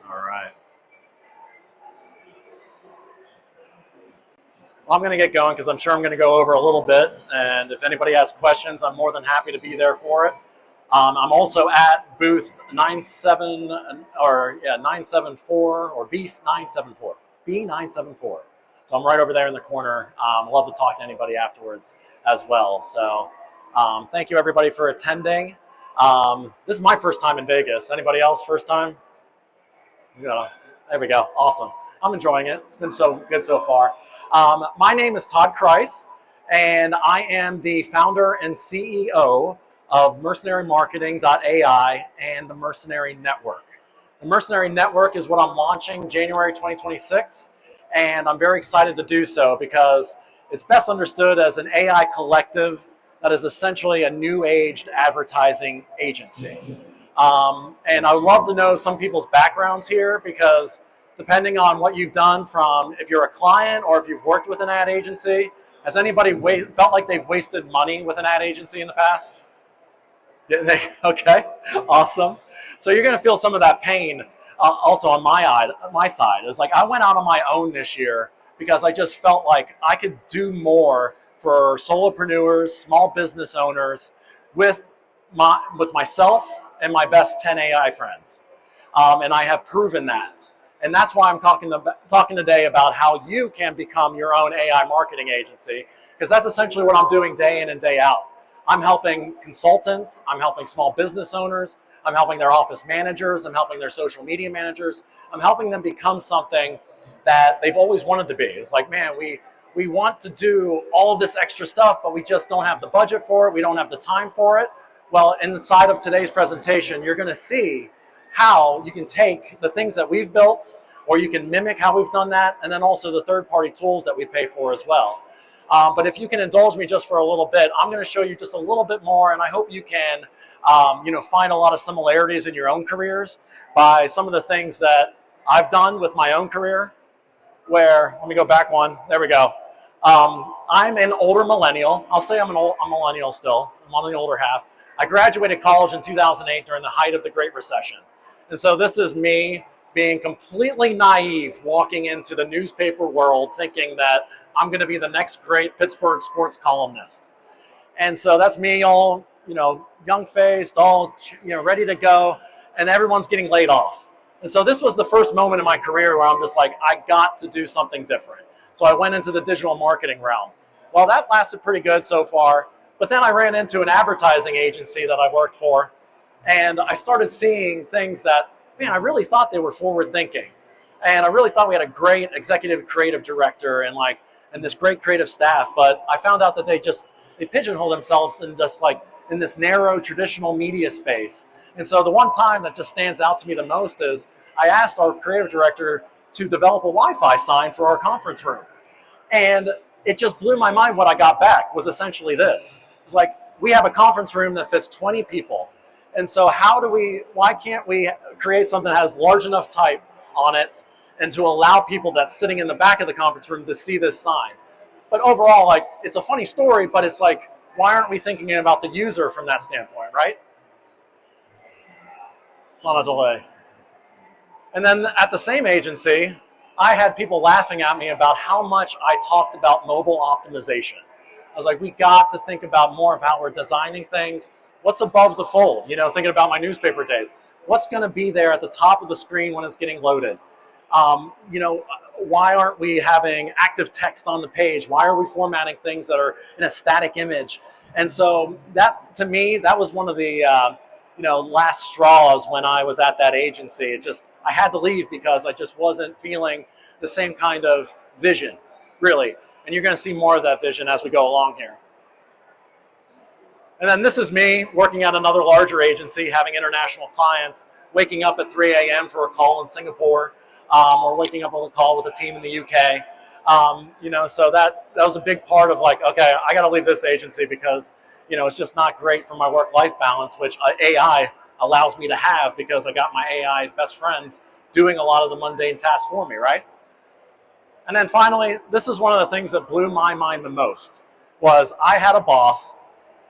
All right. Well, I'm going to get going because I'm sure I'm going to go over a little bit. And if anybody has questions, I'm more than happy to be there for it. I'm also at booth 974 or B974. B974. So I'm right over there in the corner. Love to talk to anybody afterwards as well. So thank you everybody for attending. This is my first time in Vegas. Anybody else first time? Yeah, there we go. Awesome. I'm enjoying it. It's been so good so far. My name is Todd Krise, and I am the founder and CEO of mercenarymarketing.ai and the Mercenary Network. The Mercenary Network is what I'm launching January 2026, and I'm very excited to do so because it's best understood as an AI collective that is essentially a new aged advertising agency. And I would love to know some people's backgrounds here because depending on what you've done from if you're a client or if you've worked with an ad agency, has anybody felt like they've wasted money with an ad agency in the past? Okay, awesome. So you're going to feel some of that pain also on my side. It's like I went out on my own this year because I just felt like I could do more for solopreneurs, small business owners with myself and my best 10 AI friends. And I have proven that. And that's why I'm talking today about how you can become your own AI marketing agency, because that's essentially what I'm doing day in and day out. I'm helping consultants, I'm helping small business owners, I'm helping their office managers, I'm helping their social media managers, I'm helping them become something that they've always wanted to be. It's like, man, we want to do all of this extra stuff, but we just don't have the budget for it, we don't have the time for it. Well, inside of today's presentation, you're going to see how you can take the things that we've built, or you can mimic how we've done that, and then also the third-party tools that we pay for as well. But if you can indulge me just for a little bit, I'm going to show you just a little bit more, and I hope you can find a lot of similarities in your own careers by some of the things that I've done with my own career, where, let me go back one, there we go. I'm an older millennial. I'll say I'm a millennial still. I'm on the older half. I graduated college in 2008 during the height of the Great Recession. And so this is me being completely naive walking into the newspaper world thinking that I'm going to be the next great Pittsburgh sports columnist. And so that's me all, young-faced, all, ready to go, and everyone's getting laid off. And so this was the first moment in my career where I'm just like, I got to do something different. So I went into the digital marketing realm. Well, that lasted pretty good so far, but then I ran into an advertising agency that I worked for, and I started seeing things that, man, I really thought they were forward-thinking. And I really thought we had a great executive creative director and this great creative staff, but I found out that they pigeonhole themselves in just in this narrow traditional media space. And so the one time that just stands out to me the most is I asked our creative director to develop a Wi-Fi sign for our conference room. And it just blew my mind. What I got back was essentially this. It's like, we have a conference room that fits 20 people. And so why can't we create something that has large enough type on it and to allow people that's sitting in the back of the conference room to see this sign? But overall, it's a funny story, but it's like, why aren't we thinking about the user from that standpoint, right? It's on a delay. And then at the same agency, I had people laughing at me about how much I talked about mobile optimization. I was like, we got to think about more of how we're designing things. What's above the fold? Thinking about my newspaper days. What's going to be there at the top of the screen when it's getting loaded? Why aren't we having active text on the page? Why are we formatting things that are in a static image? And so that, to me, that was one of the last straws when I was at that agency. I had to leave because I just wasn't feeling the same kind of vision, really. And you're going to see more of that vision as we go along here. And then this is me working at another larger agency, having international clients, waking up at 3 a.m. for a call in Singapore, or waking up on a call with a team in the UK. So that was a big part of okay, I got to leave this agency because it's just not great for my work-life balance, which AI allows me to have because I got my AI best friends doing a lot of the mundane tasks for me, right? And then finally, this is one of the things that blew my mind the most, was I had a boss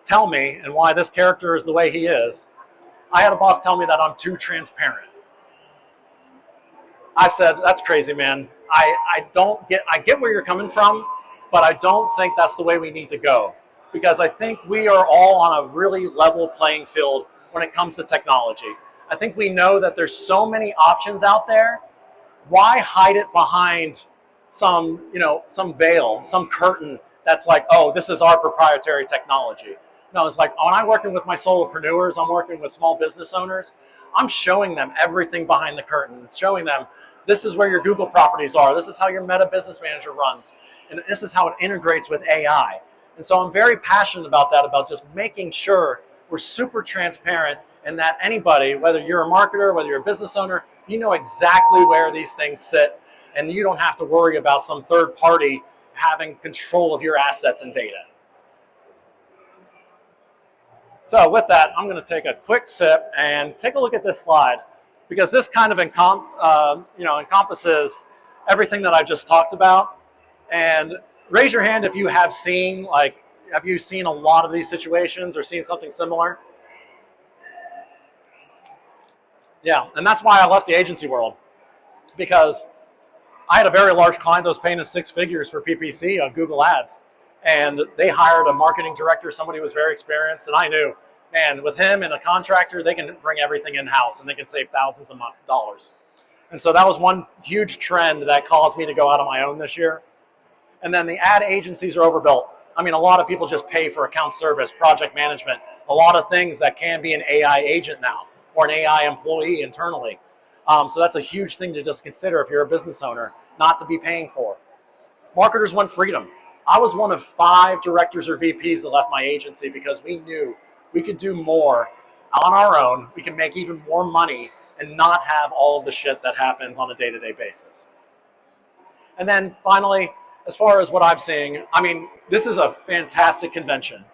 tell me, and why this character is the way he is, I had a boss tell me that I'm too transparent. I said, that's crazy, man. I get where you're coming from, but I don't think that's the way we need to go. Because I think we are all on a really level playing field when it comes to technology. I think we know that there's so many options out there. Why hide it behind some veil, some curtain that's like, oh, this is our proprietary technology? No, it's like when I'm working with my solopreneurs, I'm working with small business owners, I'm showing them everything behind the curtain, showing them this is where your Google properties are, this is how your Meta Business Manager runs, and this is how it integrates with AI. And so I'm very passionate about that, about just making sure we're super transparent and that anybody, whether you're a marketer, whether you're a business owner, you know exactly where these things sit, and you don't have to worry about some third party having control of your assets and data. So with that, I'm going to take a quick sip and take a look at this slide, because this kind of encompasses everything that I just talked about. And raise your hand if you have seen, have you seen a lot of these situations or seen something similar? Yeah, and that's why I left the agency world, because I had a very large client that was paying us 6 figures for PPC on Google Ads. And they hired a marketing director, somebody who was very experienced, and I knew, man, with him and a contractor, they can bring everything in-house and they can save thousands of dollars. And so that was one huge trend that caused me to go out on my own this year. And then the ad agencies are overbuilt. I mean, a lot of people just pay for account service, project management, a lot of things that can be an AI agent now or an AI employee internally. So that's a huge thing to just consider if you're a business owner, not to be paying for. Marketers want freedom. I was one of 5 directors or VPs that left my agency because we knew we could do more on our own. We can make even more money and not have all of the shit that happens on a day-to-day basis. And then finally, as far as what I'm seeing, I mean, this is a fantastic convention.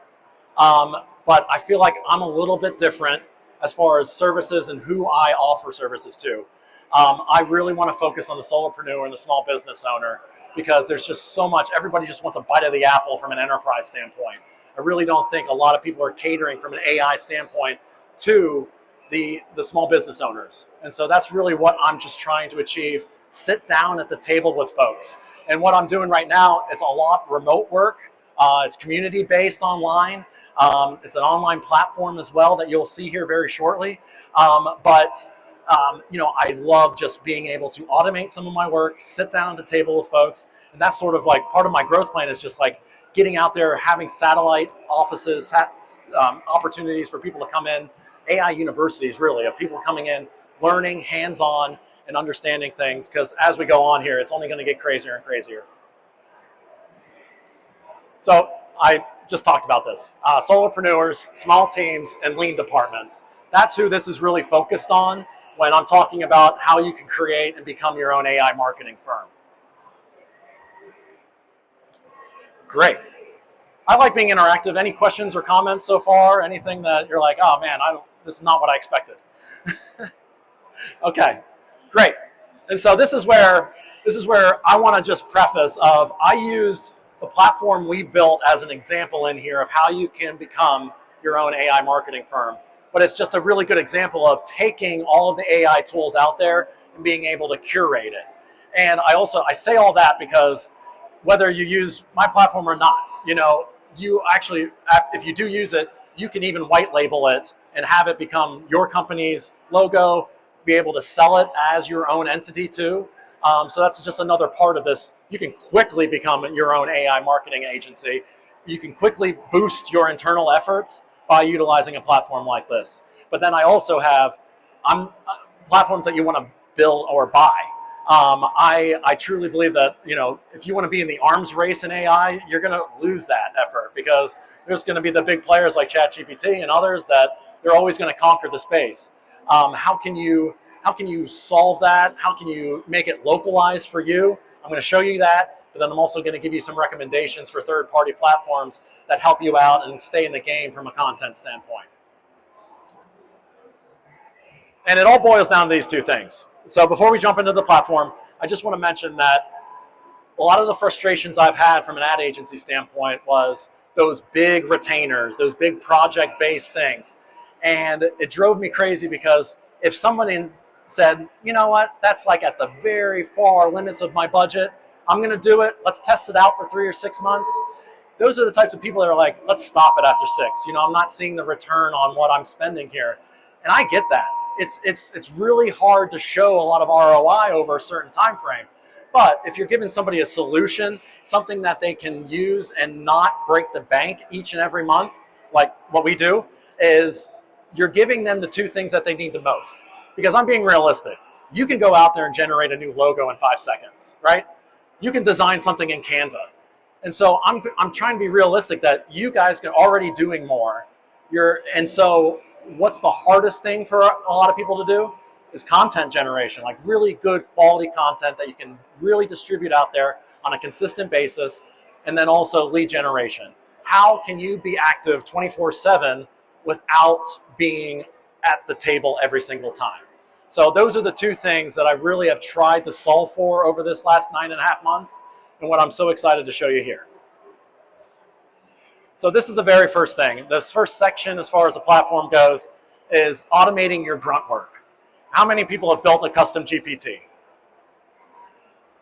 But I feel like I'm a little bit different as far as services and who I offer services to. I really want to focus on the solopreneur and the small business owner, because there's just so much, everybody just wants a bite of the apple from an enterprise standpoint. I really don't think a lot of people are catering from an AI standpoint to the small business owners. And so that's really what I'm just trying to achieve. Sit down at the table with folks. And what I'm doing right now, it's a lot remote work. It's community-based online. It's an online platform as well that you'll see here very shortly. I love just being able to automate some of my work, sit down at the table with folks. And that's sort of like part of my growth plan, is just like getting out there, having satellite offices, opportunities for people to come in, AI universities really, of people coming in, learning hands-on and understanding things, because as we go on here, it's only going to get crazier and crazier. So I just talked about this. Solopreneurs, small teams, and lean departments. That's who this is really focused on when I'm talking about how you can create and become your own AI marketing firm. Great. I like being interactive. Any questions or comments so far? Anything that you're like, oh man, this is not what I expected. Okay, great. And so this is where I want to just preface of, I used the platform we built as an example in here of how you can become your own AI marketing firm. But it's just a really good example of taking all of the AI tools out there and being able to curate it. And I say all that because whether you use my platform or not, you actually, if you do use it, you can even white label it and have it become your company's logo, be able to sell it as your own entity too. So that's just another part of this. You can quickly become your own AI marketing agency. You can quickly boost your internal efforts by utilizing a platform like this. But then I also have platforms that you want to build or buy. I truly believe that, if you want to be in the arms race in AI, you're going to lose that effort, because there's going to be the big players like ChatGPT and others that they're always going to conquer the space. How can you solve that? How can you make it localized for you? I'm going to show you that, but then I'm also going to give you some recommendations for third-party platforms that help you out and stay in the game from a content standpoint. And it all boils down to these 2 things. So before we jump into the platform, I just want to mention that a lot of the frustrations I've had from an ad agency standpoint was those big retainers, those big project-based things. And it drove me crazy, because if someone said, you know what, that's like at the very far limits of my budget. I'm going to do it. Let's test it out for 3 or 6 months. Those are the types of people that are like, let's stop it after 6. I'm not seeing the return on what I'm spending here. And I get that. It's really hard to show a lot of ROI over a certain time frame. But if you're giving somebody a solution, something that they can use and not break the bank each and every month, like what we do, is you're giving them the 2 things that they need the most. Because I'm being realistic. You can go out there and generate a new logo in 5 seconds, right? You can design something in Canva. And so I'm trying to be realistic that you guys are already doing more. And so what's the hardest thing for a lot of people to do is content generation, like really good quality content that you can really distribute out there on a consistent basis, and then also lead generation. How can you be active 24/7 without being at the table every single time? So those are the 2 things that I really have tried to solve for over this last 9.5 months, and what I'm so excited to show you here. So this is the very first thing. This first section, as far as the platform goes, is automating your grunt work. How many people have built a custom GPT?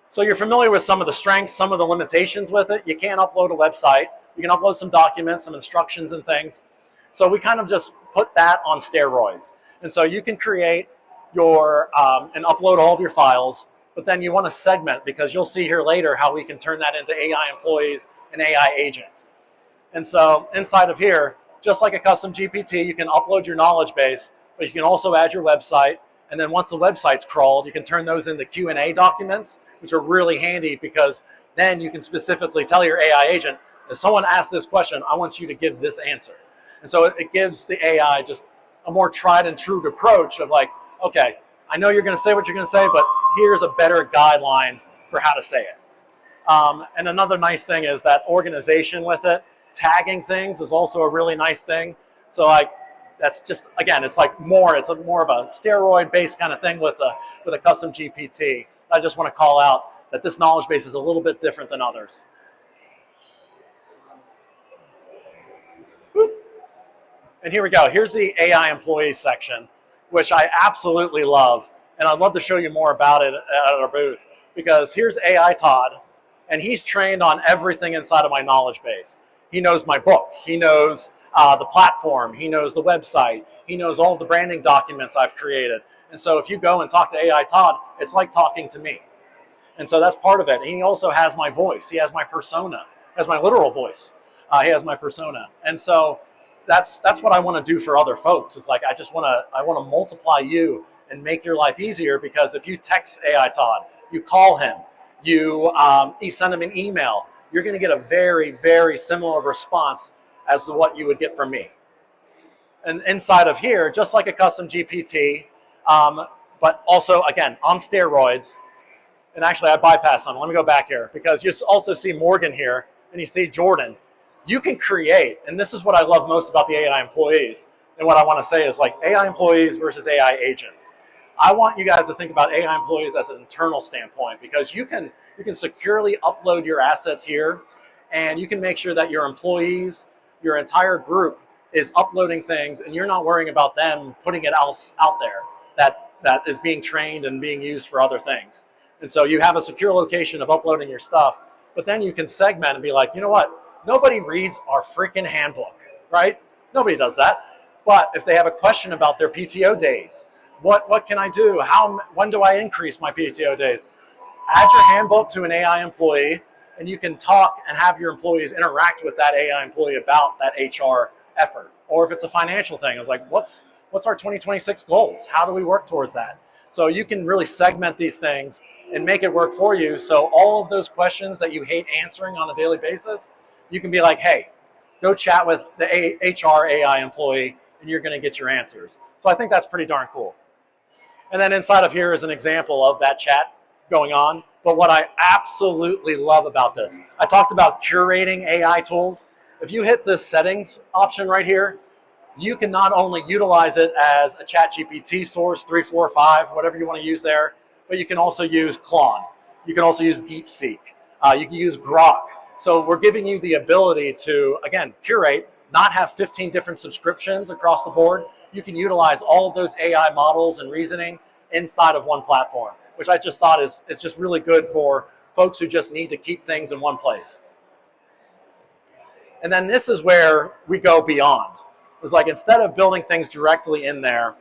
So you're familiar with some of the strengths, some of the limitations with it. You can't upload a website. You can upload some documents, some instructions and things. So we kind of just put that on steroids. And so you can create and upload all of your files, but then you want to segment, because you'll see here later how we can turn that into AI employees and AI agents. And so inside of here, just like a custom GPT, you can upload your knowledge base, but you can also add your website. And then once the website's crawled, you can turn those into Q&A documents, which are really handy, because then you can specifically tell your AI agent, if someone asks this question, I want you to give this answer. And so it gives the AI just a more tried and true approach of like, okay, I know you're going to say what you're going to say, but here's a better guideline for how to say it. And another nice thing is that organization with it. Tagging things is also a really nice thing. So like, that's just, again, it's more of a steroid-based kind of thing with a custom GPT. I just want to call out that this knowledge base is a little bit different than others. And here we go. Here's the AI employees section, which I absolutely love. And I'd love to show you more about it at our booth, because here's AI Todd, and he's trained on everything inside of my knowledge base. He knows my book. He knows the platform. He knows the website. He knows all of the branding documents I've created. And so if you go and talk to AI Todd, it's like talking to me. And so that's part of it. He also has my voice. He has my persona. He has my literal voice. He has my persona. And so that's what I want to do for other folks. It's like I want to multiply you and make your life easier, because if you text AI Todd, you call him, you send him an email, you're going to get a very, very similar response as to what you would get from me. And inside of here, just like a custom GPT, but also, again, on steroids. And actually, I bypassed them. Let me go back here, because you also see Morgan here, and you see Jordan. You can create, and this is what I love most about the AI employees, and what I want to say is like AI employees versus AI agents. I want you guys to think about AI employees as an internal standpoint, because you can securely upload your assets here, and you can make sure that your employees, your entire group, is uploading things, and you're not worrying about them putting it else out there that is being trained and being used for other things. And so you have a secure location of uploading your stuff, but then you can segment and be like, you know what? Nobody reads our freaking handbook, right? Nobody does that. But if they have a question about their PTO days, what can I do? When do I increase my PTO days? Add your handbook to an AI employee, and you can talk and have your employees interact with that AI employee about that HR effort. Or if it's a financial thing, it's like, what's our 2026 goals? How do we work towards that? So you can really segment these things and make it work for you. So all of those questions that you hate answering on a daily basis, you can be like, hey, go chat with the HR AI employee, and you're going to get your answers. So I think that's pretty darn cool. And then inside of here is an example of that chat going on. But what I absolutely love about this, I talked about curating AI tools. If you hit this settings option right here, you can not only utilize it as a ChatGPT source, 3, 4, 5, whatever you want to use there, but you can also use Claude. You can also use DeepSeek. You can use Grok. So we're giving you the ability to, again, curate, not have 15 different subscriptions across the board. You can utilize all of those AI models and reasoning inside of one platform, which I just thought is just really good for folks who just need to keep things in one place. And then this is where we go beyond. It's like, instead of building things directly in there,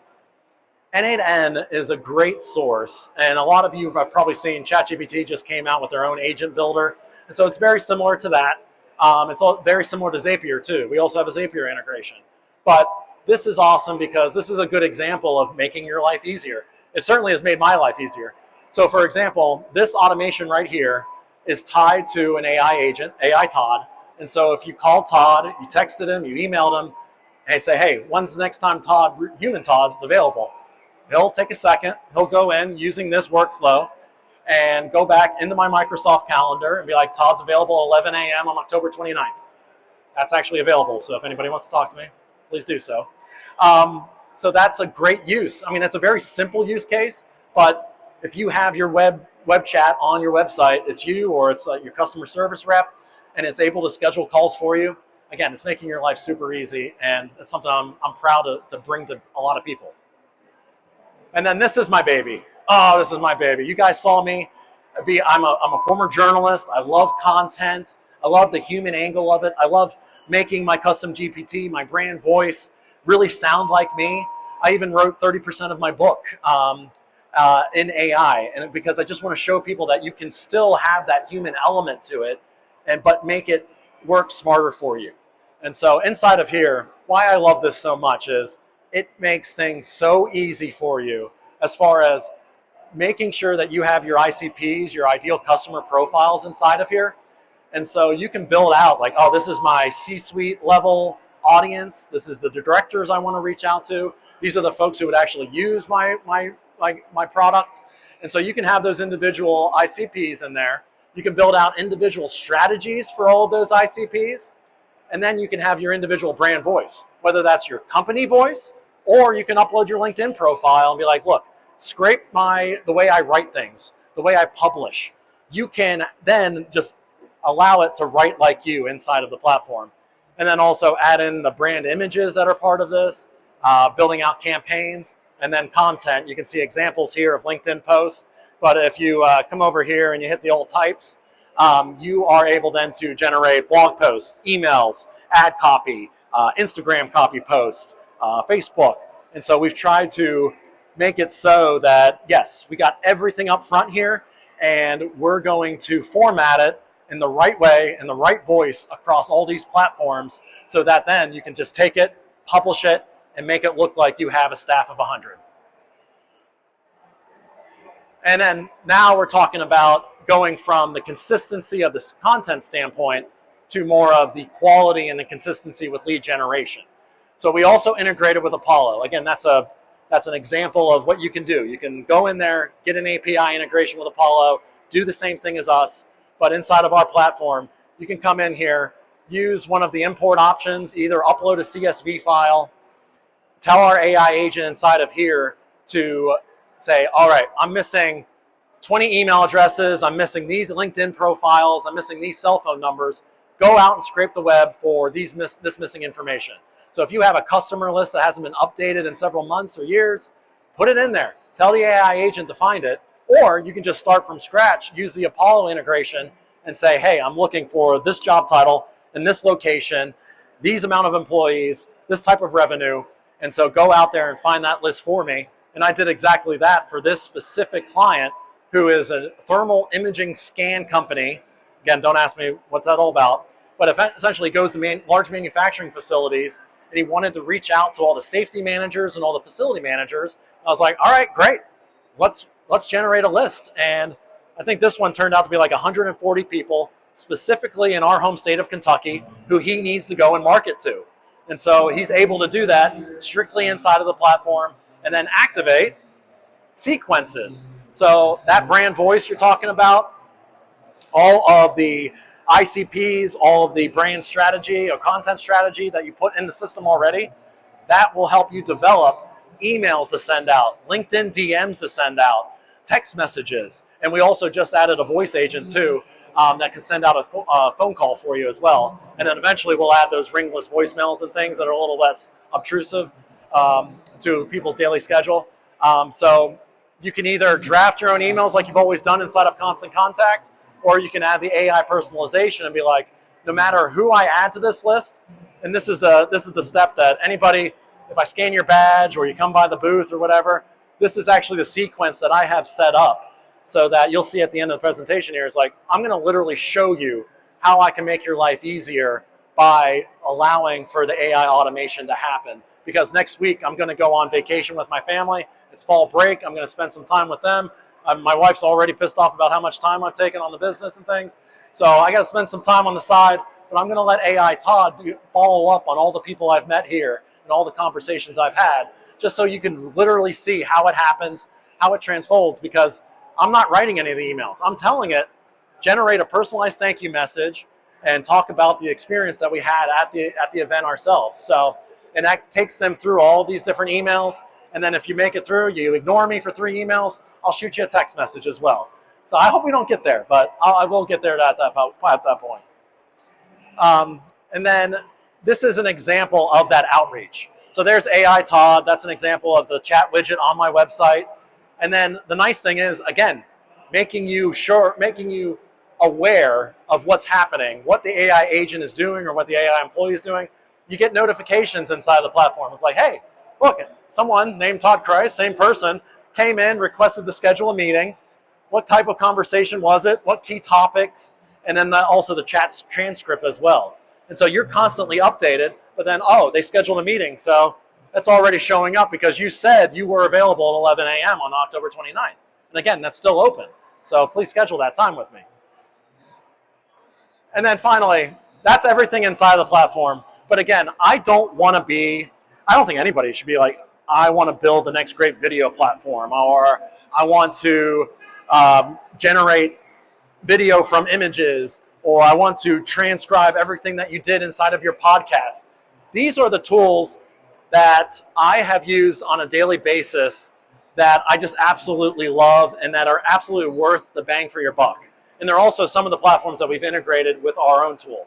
N8N is a great source, and a lot of you have probably seen ChatGPT just came out with their own agent builder, and so it's very similar to that. It's all very similar to Zapier too. We also have a Zapier integration, but this is awesome because this is a good example of making your life easier. It certainly has made my life easier. So for example, this automation right here is tied to an AI agent, AI Todd, and so if you call Todd, you texted him, you emailed him, and say, hey, when's the next time human Todd is available? He'll take a second, he'll go in using this workflow and go back into my Microsoft calendar and be like, Todd's available at 11 a.m. on October 29th. That's actually available, so if anybody wants to talk to me, please do so. So that's a great use. I mean, that's a very simple use case, but if you have your web chat on your website, it's you or it's your customer service rep, and it's able to schedule calls for you, again, it's making your life super easy, and it's something I'm proud to bring to a lot of people. And then this is my baby. Oh, this is my baby. You guys saw me. I'm a former journalist. I love content. I love the human angle of it. I love making my custom GPT, my brand voice, really sound like me. I even wrote 30% of my book in AI, and because I just want to show people that you can still have that human element to it, but make it work smarter for you. And so inside of here, why I love this so much is it makes things so easy for you as far as making sure that you have your ICPs, your ideal customer profiles inside of here. And so you can build out like, oh, this is my C-suite level audience. This is the directors I want to reach out to. These are the folks who would actually use my product. And so you can have those individual ICPs in there. You can build out individual strategies for all of those ICPs. And then you can have your individual brand voice, whether that's your company voice, or you can upload your LinkedIn profile and be like, look, scrape the way I write things, the way I publish. You can then just allow it to write like you inside of the platform. And then also add in the brand images that are part of this, building out campaigns, and then content. You can see examples here of LinkedIn posts. But if you come over here and you hit the old types, you are able then to generate blog posts, emails, ad copy, Instagram copy posts, Facebook. And so we've tried to make it so that, yes, we got everything up front here, and we're going to format it in the right way, in the right voice across all these platforms, so that then you can just take it, publish it, and make it look like you have a staff of 100. And then now we're talking about going from the consistency of this content standpoint to more of the quality and the consistency with lead generation. So we also integrated with Apollo. Again, that's an example of what you can do. You can go in there, get an API integration with Apollo, do the same thing as us, but inside of our platform, you can come in here, use one of the import options, either upload a CSV file, tell our AI agent inside of here to say, all right, I'm missing 20 email addresses, I'm missing these LinkedIn profiles, I'm missing these cell phone numbers. Go out and scrape the web for this missing information. So if you have a customer list that hasn't been updated in several months or years, put it in there. Tell the AI agent to find it, or you can just start from scratch, use the Apollo integration and say, hey, I'm looking for this job title in this location, these amount of employees, this type of revenue, and so go out there and find that list for me. And I did exactly that for this specific client, who is a thermal imaging scan company. Again, don't ask me what's that all about, but essentially goes to large manufacturing facilities, and he wanted to reach out to all the safety managers and all the facility managers. I was like, all right, great. Let's generate a list. And I think this one turned out to be like 140 people, specifically in our home state of Kentucky, who he needs to go and market to. And so he's able to do that strictly inside of the platform, and then activate sequences. So that brand voice you're talking about, all of the ICPs, all of the brand strategy or content strategy that you put in the system already, that will help you develop emails to send out, LinkedIn DMs to send out, text messages. And we also just added a voice agent too, that can send out a phone call for you as well. And then eventually we'll add those ringless voicemails and things that are a little less obtrusive to people's daily schedule. So You can either draft your own emails like you've always done inside of Constant Contact, or you can add the AI personalization and be like, no matter who I add to this list, and this is the step that anybody, if I scan your badge or you come by the booth or whatever, this is actually the sequence that I have set up so that you'll see at the end of the presentation here is like, I'm going to literally show you how I can make your life easier by allowing for the AI automation to happen. Because next week I'm going to go on vacation with my family. It's fall break. I'm going to spend some time with them. My wife's already pissed off about how much time I've taken on the business and things. So I got to spend some time on the side, but I'm going to let AI Todd follow up on all the people I've met here and all the conversations I've had, just so you can literally see how it happens, how it transfolds, because I'm not writing any of the emails. I'm telling it, generate a personalized thank you message and talk about the experience that we had at the event ourselves. So, and that takes them through all these different emails. And then if you make it through, you ignore me for 3 emails, I'll shoot you a text message as well. So I hope we don't get there, but I will get there at that point. And then this is an example of that outreach. So there's AI Todd. That's an example of the chat widget on my website. And then the nice thing is, again, making you aware of what's happening, what the AI agent is doing or what the AI employee is doing. You get notifications inside the platform. It's like, hey, look, someone named Todd Krise, same person, came in, requested to schedule a meeting. What type of conversation was it? What key topics? And then also the chat transcript as well. And so you're constantly updated, but then, oh, they scheduled a meeting. So that's already showing up because you said you were available at 11 a.m. on October 29th. And again, that's still open. So please schedule that time with me. And then finally, that's everything inside of the platform. But again, I don't think anybody should be like, I want to build the next great video platform, or I want to generate video from images, or I want to transcribe everything that you did inside of your podcast. These are the tools that I have used on a daily basis that I just absolutely love and that are absolutely worth the bang for your buck. And they're also some of the platforms that we've integrated with our own tool.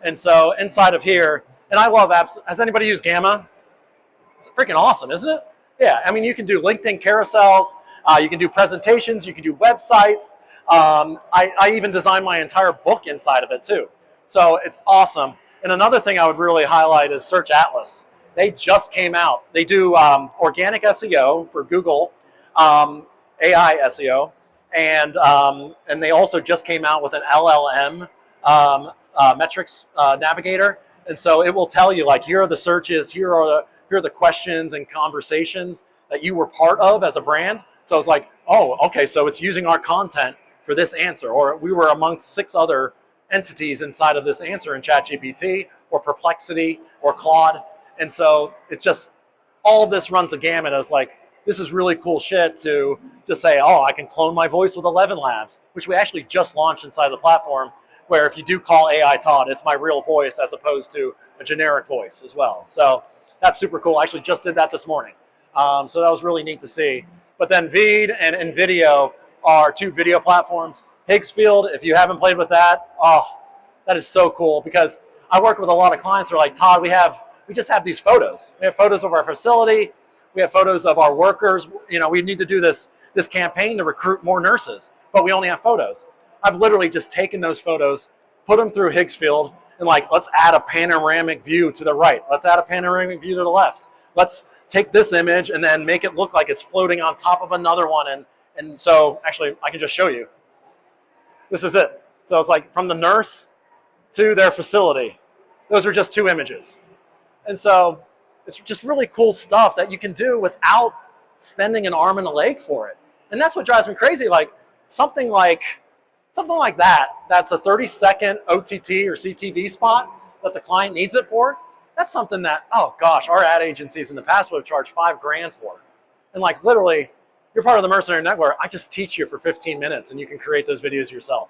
And so inside of here, and I love apps. Has anybody used Gamma? It's freaking awesome, isn't it? Yeah, I mean, you can do LinkedIn carousels, you can do presentations, you can do websites. I even designed my entire book inside of it too. So it's awesome. And another thing I would really highlight is Search Atlas. They just came out. They do organic SEO for Google, AI SEO, and they also just came out with an LLM metrics navigator. And so it will tell you, like, here are the searches, here are the questions and conversations that you were part of as a brand. So it's like, oh, okay, so it's using our content for this answer, or we were amongst 6 other entities inside of this answer in ChatGPT or Perplexity or Claude. And so it's just, all of this runs the gamut as like, this is really cool shit to just say, oh, I can clone my voice with 11 Labs, which we actually just launched inside the platform, where if you do call AI Todd, it's my real voice as opposed to a generic voice as well. So that's super cool. I actually just did that this morning. So that was really neat to see. But then Veed and InVideo are 2 video platforms. Higgsfield, if you haven't played with that, oh, that is so cool, because I work with a lot of clients who are like, Todd, we just have these photos. We have photos of our facility. We have photos of our workers. You know, we need to do this campaign to recruit more nurses, but we only have photos. I've literally just taken those photos, put them through Higgsfield, and like, let's add a panoramic view to the right. Let's add a panoramic view to the left. Let's take this image and then make it look like it's floating on top of another one. And so actually, I can just show you. This is it. So it's like from the nurse to their facility. Those are just 2 images. And so it's just really cool stuff that you can do without spending an arm and a leg for it. And that's what drives me crazy. Like something like that, that's a 30-second OTT or CTV spot that the client needs it for. That's something that, oh gosh, our ad agencies in the past would have charged $5,000 for. And like literally, you're part of the Mercenary Network. I just teach you for 15 minutes and you can create those videos yourself.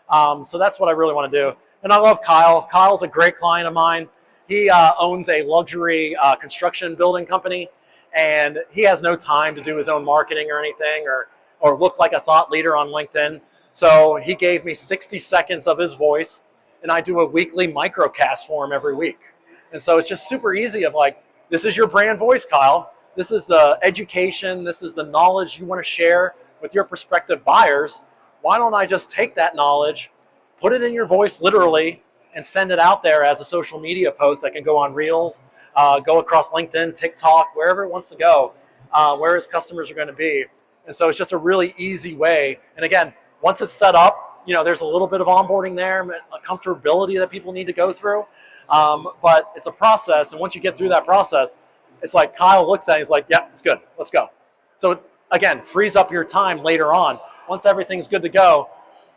So that's what I really want to do. And I love Kyle. Kyle's a great client of mine. He owns a luxury construction building company, and he has no time to do his own marketing or anything, or look like a thought leader on LinkedIn. So he gave me 60 seconds of his voice, and I do a weekly microcast for him every week. And so it's just super easy of like, this is your brand voice, Kyle. This is the education. This is the knowledge you want to share with your prospective buyers. Why don't I just take that knowledge, put it in your voice literally, and send it out there as a social media post that can go on Reels, go across LinkedIn, TikTok, wherever it wants to go, where his customers are going to be. And so it's just a really easy way. And again, once it's set up, there's a little bit of onboarding there, a comfortability that people need to go through. But it's a process. And once you get through that process, it's like Kyle looks at it, he's like, yeah, it's good. Let's go. So again, frees up your time later on. Once everything's good to go,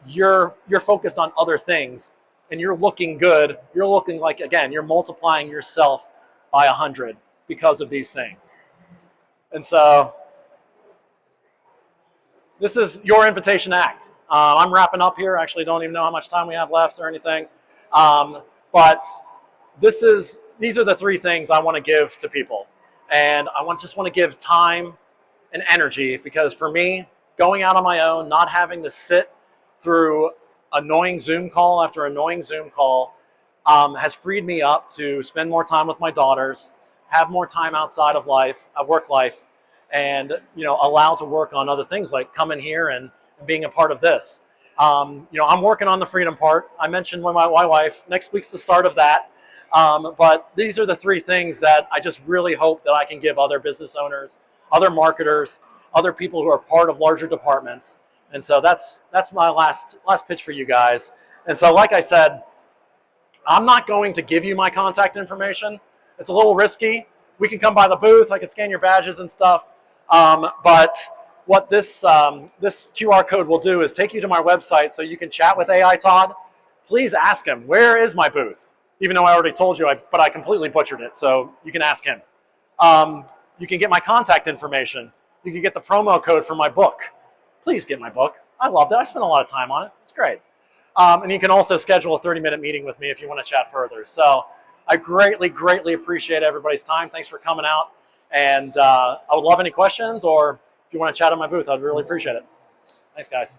you're focused on other things and you're looking good. You're looking like, again, you're multiplying yourself by 100 because of these things. And so this is your invitation to act. I'm wrapping up here. Actually, don't even know how much time we have left or anything. But these are the 3 things I want to give to people. And I just want to give time and energy, because for me, going out on my own, not having to sit through annoying Zoom call after annoying Zoom call has freed me up to spend more time with my daughters, have more time outside of life, work life, and allowed to work on other things like coming here and being a part of this. I'm working on the freedom part. I mentioned with my wife, next week's the start of that. But these are the 3 things that I just really hope that I can give other business owners, other marketers, other people who are part of larger departments. And so that's my last pitch for you guys. And so, like I said, I'm not going to give you my contact information. It's a little risky. We can come by the booth. I can scan your badges and stuff. But what this QR code will do is take you to my website so you can chat with AI Todd. Please ask him, where is my booth? Even though I already told you, but I completely butchered it, so you can ask him. You can get my contact information. You can get the promo code for my book. Please get my book. I loved it. I spent a lot of time on it. It's great. And you can also schedule a 30-minute meeting with me if you want to chat further. So I greatly, greatly appreciate everybody's time. Thanks for coming out. And I would love any questions, or if you want to chat on my booth, I'd really appreciate it. Thanks, guys.